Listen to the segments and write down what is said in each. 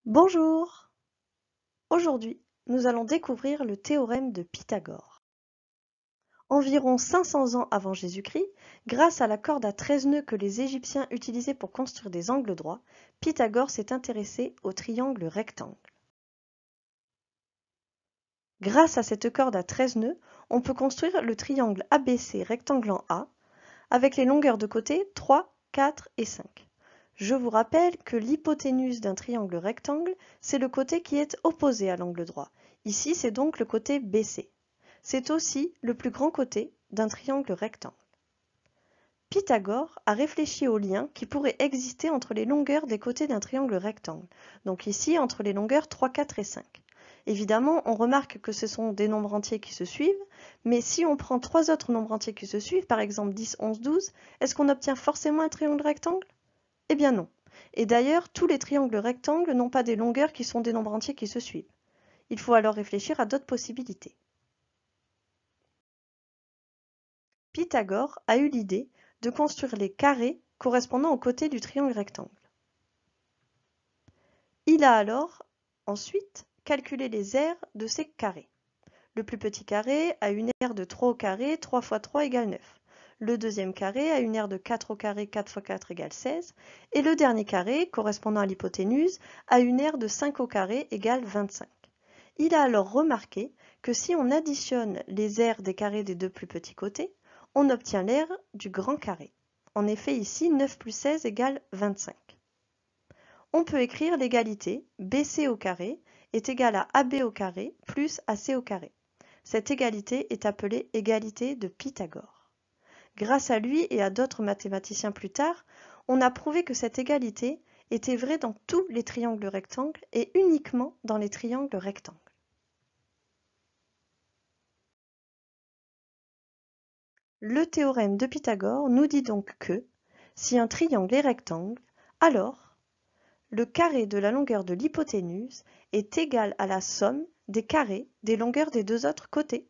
Bonjour! Aujourd'hui, nous allons découvrir le théorème de Pythagore. Environ 500 ans avant Jésus-Christ, grâce à la corde à 13 nœuds que les Égyptiens utilisaient pour construire des angles droits, Pythagore s'est intéressé au triangle rectangle. Grâce à cette corde à 13 nœuds, on peut construire le triangle ABC rectanglant A avec les longueurs de côté 3, 4 et 5. Je vous rappelle que l'hypoténuse d'un triangle rectangle, c'est le côté qui est opposé à l'angle droit. Ici, c'est donc le côté BC. C'est aussi le plus grand côté d'un triangle rectangle. Pythagore a réfléchi au lien qui pourrait exister entre les longueurs des côtés d'un triangle rectangle, donc ici entre les longueurs 3, 4 et 5. Évidemment, on remarque que ce sont des nombres entiers qui se suivent, mais si on prend trois autres nombres entiers qui se suivent, par exemple 10, 11, 12, est-ce qu'on obtient forcément un triangle rectangle? Eh bien non. Et d'ailleurs, tous les triangles rectangles n'ont pas des longueurs qui sont des nombres entiers qui se suivent. Il faut alors réfléchir à d'autres possibilités. Pythagore a eu l'idée de construire les carrés correspondant aux côtés du triangle rectangle. Il a alors, ensuite, calculé les aires de ces carrés. Le plus petit carré a une aire de 3 au carré, 3 fois 3 égale 9. Le deuxième carré a une aire de 4 au carré, 4 fois 4 égale 16. Et le dernier carré, correspondant à l'hypoténuse, a une aire de 5 au carré égale 25. Il a alors remarqué que si on additionne les aires des carrés des deux plus petits côtés, on obtient l'aire du grand carré. En effet, ici, 9 plus 16 égale 25. On peut écrire l'égalité BC au carré est égale à AB au carré plus AC au carré. Cette égalité est appelée égalité de Pythagore. Grâce à lui et à d'autres mathématiciens plus tard, on a prouvé que cette égalité était vraie dans tous les triangles rectangles et uniquement dans les triangles rectangles. Le théorème de Pythagore nous dit donc que, si un triangle est rectangle, alors le carré de la longueur de l'hypoténuse est égal à la somme des carrés des longueurs des deux autres côtés.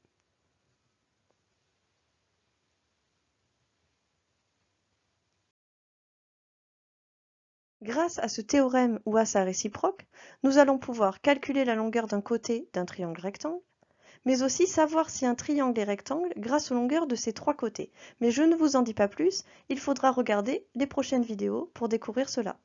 Grâce à ce théorème ou à sa réciproque, nous allons pouvoir calculer la longueur d'un côté d'un triangle rectangle, mais aussi savoir si un triangle est rectangle grâce aux longueurs de ses trois côtés. Mais je ne vous en dis pas plus, il faudra regarder les prochaines vidéos pour découvrir cela.